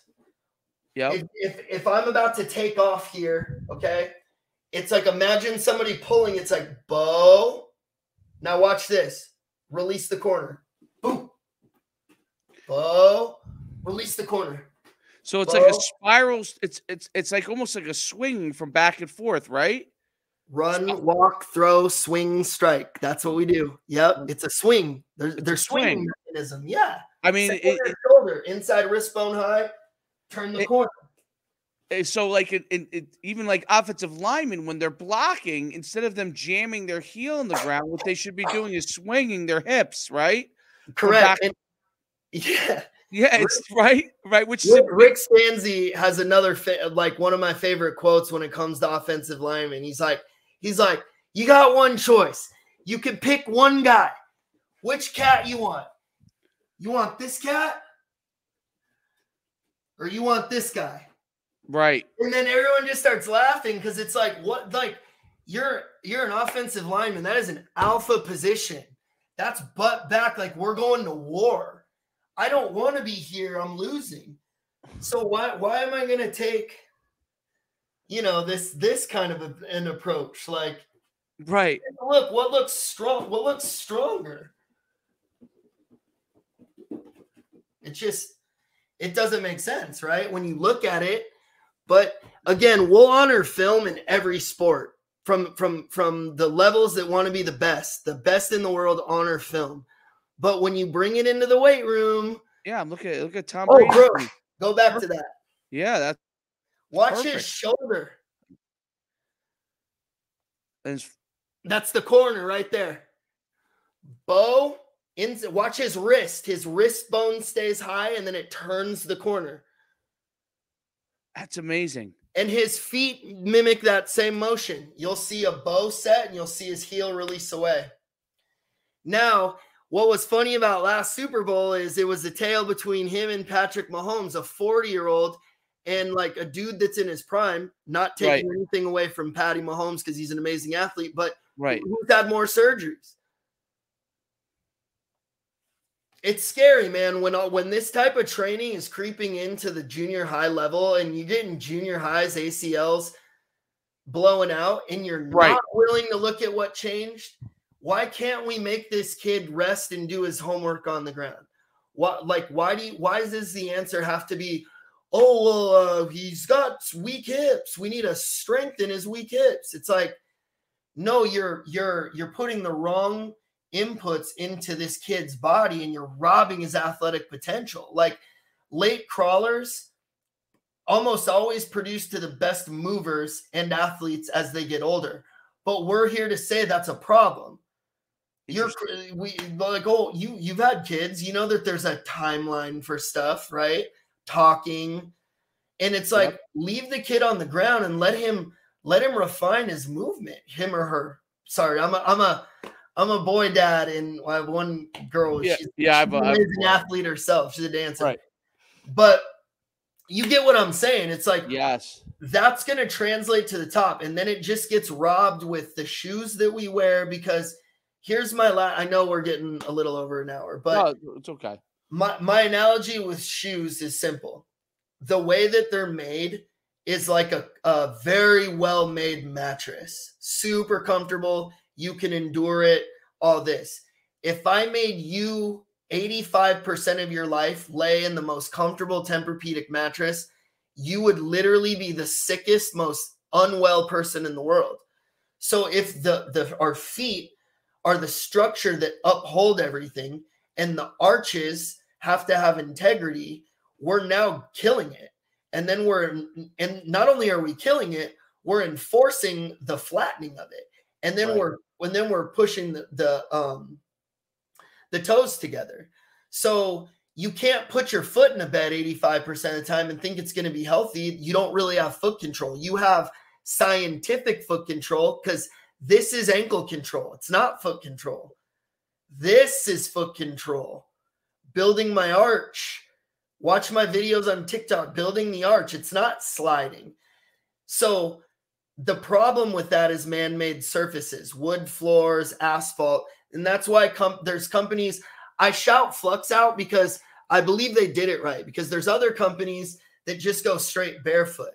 yeah. If I'm about to take off here, okay, it's like imagine somebody pulling. It's like bow. Now watch this. Release the corner. Boom. Bow. Release the corner. So it's like a spiral. It's like almost like a swing from back and forth, right? Run, walk, throw, swing, strike. That's what we do. Yep, it's a swing. There's swing mechanism. Yeah. I mean, shoulder, inside wrist bone high, turn the corner. So like even like offensive linemen, when they're blocking, instead of them jamming their heel in the ground, what they should be doing is swinging their hips, right? Correct. Yeah. Yeah, it's right. Which Rick Stanzi has another like one of my favorite quotes when it comes to offensive linemen. He's like, you got one choice. You can pick one guy. Which cat you want? You want this cat? Or you want this guy? Right. And then everyone just starts laughing because it's like, what? Like, you're an offensive lineman. That is an alpha position. That's butt back. Like, we're going to war. I don't want to be here. I'm losing. So why am I going to take, this kind of an approach? Like, right. Look, what looks strong? What looks stronger? It doesn't make sense, right? When you look at it. But again, we'll honor film in every sport from the levels that want to be the best in the world honor film. But when you bring it into the weight room, yeah, look at Tom Brady. Oh, Brooke, go back to that. Yeah, that's watch his shoulder. That's the corner right there. Bow. Watch his wrist. His wrist bone stays high, and then it turns the corner. That's amazing. And his feet mimic that same motion. You'll see a bow set, and you'll see his heel release away. Now, what was funny about last Super Bowl is it was the tale between him and Patrick Mahomes, a 40-year-old, and like a dude that's in his prime, not taking anything away from Patty Mahomes because he's an amazing athlete, but who's had more surgeries? It's scary, man, when this type of training is creeping into the junior high level and you're getting junior highs, ACLs blowing out, and you're not willing to look at what changed. Why can't we make this kid rest and do his homework on the ground? Why does this the answer have to be, he's got weak hips. We need to strengthen his weak hips. It's like, no, you're putting the wrong inputs into this kid's body and you're robbing his athletic potential. Like late crawlers almost always produce to the best movers and athletes as they get older. But we're here to say that's a problem. You've had kids, you know that there's a timeline for stuff, right? Talking. And it's like, leave the kid on the ground and let him refine his movement, him or her. Sorry, I'm a boy dad, and I have one girl. She's an amazing athlete herself. She's a dancer. Right. But you get what I'm saying. It's like, yes, that's going to translate to the top. And then it just gets robbed with the shoes that we wear because here's my I know we're getting a little over an hour, but no, it's okay. My analogy with shoes is simple. The way that they're made is like a very well-made mattress. Super comfortable. You can endure it, all this. If I made you 85% of your life lay in the most comfortable Tempur-Pedic mattress, you would literally be the sickest, most unwell person in the world. So if our feet are the structure that uphold everything, and the arches have to have integrity, we're now killing it. And then and not only are we killing it, we're enforcing the flattening of it. And then we're pushing the toes together. So you can't put your foot in a bed 85% of the time and think it's going to be healthy. You don't really have foot control. You have scientific foot control, because this is ankle control. It's not foot control. This is foot control. Building my arch. Watch my videos on TikTok, building the arch. It's not sliding. So the problem with that is man-made surfaces, wood floors, asphalt. And that's why there's companies, I shout Flux out because I believe they did it right, because there's other companies that just go straight barefoot.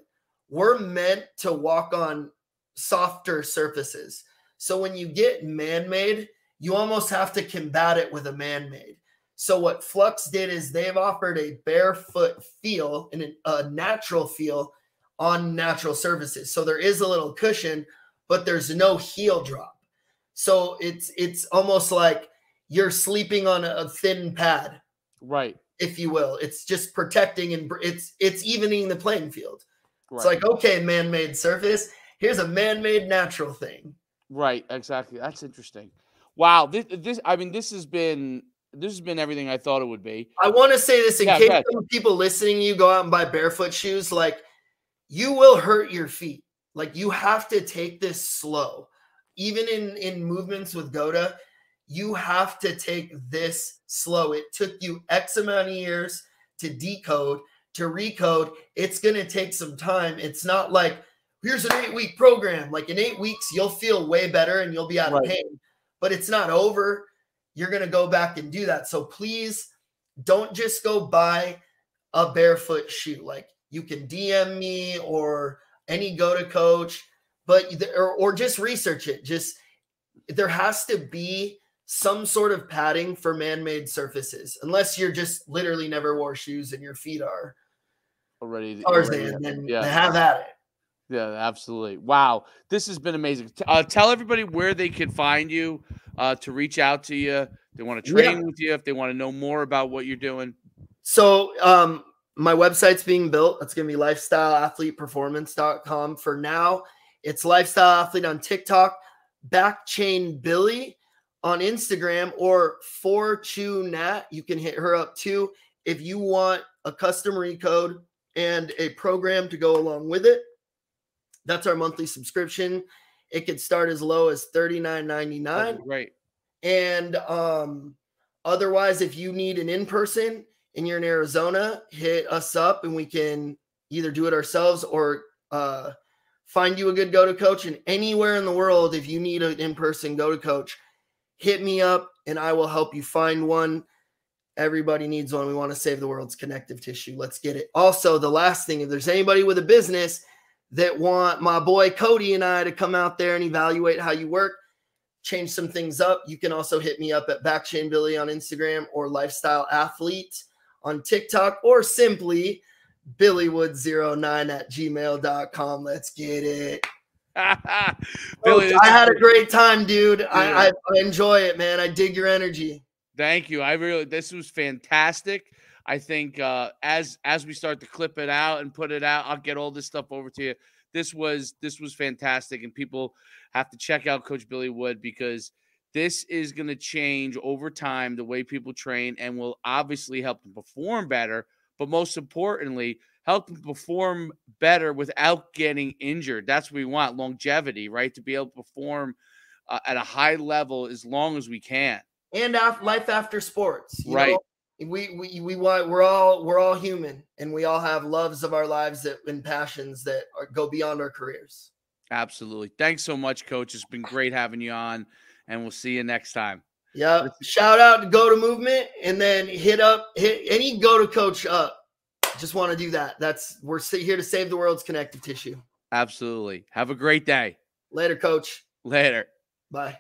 We're meant to walk on softer surfaces. So when you get man-made, you almost have to combat it with a man-made. So what Flux did is they've offered a barefoot feel and a natural feel on natural surfaces. So there is a little cushion, but there's no heel drop. So it's almost like you're sleeping on a thin pad, right? If you will. It's just protecting, and it's evening the playing field. Right. It's like, okay, man-made surface. Here's a man-made natural thing. Right, exactly. That's interesting. Wow, this has been everything I thought it would be. I want to say this in case some people listening, you go out and buy barefoot shoes, like, you will hurt your feet. Like, you have to take this slow. Even in movements with GOATA, you have to take this slow. It took you X amount of years to decode, to recode. It's going to take some time. It's not like, here's an 8-week program. Like, in 8 weeks, you'll feel way better and you'll be out of pain. But it's not over. You're going to go back and do that. So please don't just go buy a barefoot shoe. Like, you can DM me or any GOATA coach, but or just research it. Just, there has to be some sort of padding for man-made surfaces, unless you're just literally never wore shoes and your feet are already Tarzan, then have at it. Yeah, absolutely. Wow. This has been amazing. Tell everybody where they can find you, to reach out to you. They want to train with you, if they want to know more about what you're doing. So my website's being built. It's going to be lifestyleathleteperformance.com. For now, it's Lifestyle Athlete on TikTok, Backchain Billy on Instagram, or FortuneNat. You can hit her up too if you want a custom recode and a program to go along with it. That's our monthly subscription. It could start as low as $39.99. Right. And otherwise, if you need an in-person and you're in Arizona, hit us up and we can either do it ourselves or find you a good GOATA coach. And anywhere in the world, if you need an in-person GOATA coach, hit me up and I will help you find one. Everybody needs one. We want to save the world's connective tissue. Let's get it. Also, the last thing, if there's anybody with a business that want my boy Cody and I to come out there and evaluate how you work, change some things up, you can also hit me up at Backchain Billy on Instagram or Lifestyle Athlete on TikTok, or simply billywood09@gmail.com. Let's get it. Billy, I had a great time, dude. I enjoy it, man. I dig your energy. Thank you. This was fantastic. I think as we start to clip it out and put it out, I'll get all this stuff over to you. This was fantastic, and people have to check out Coach Billy Wood, because this is going to change over time the way people train, and will obviously help them perform better, but most importantly, help them perform better without getting injured. That's what we want, longevity, right? To be able to perform at a high level as long as we can. And life after sports, right? You know? We're all human, and we all have loves of our lives and passions that go beyond our careers. Absolutely. Thanks so much, Coach. It's been great having you on. and we'll see you next time. Yeah. Shout out to GOATA Movement, and then hit any GOATA coach up. Just want to do that. We're here to save the world's connective tissue. Absolutely. Have a great day. Later, coach. Later. Bye.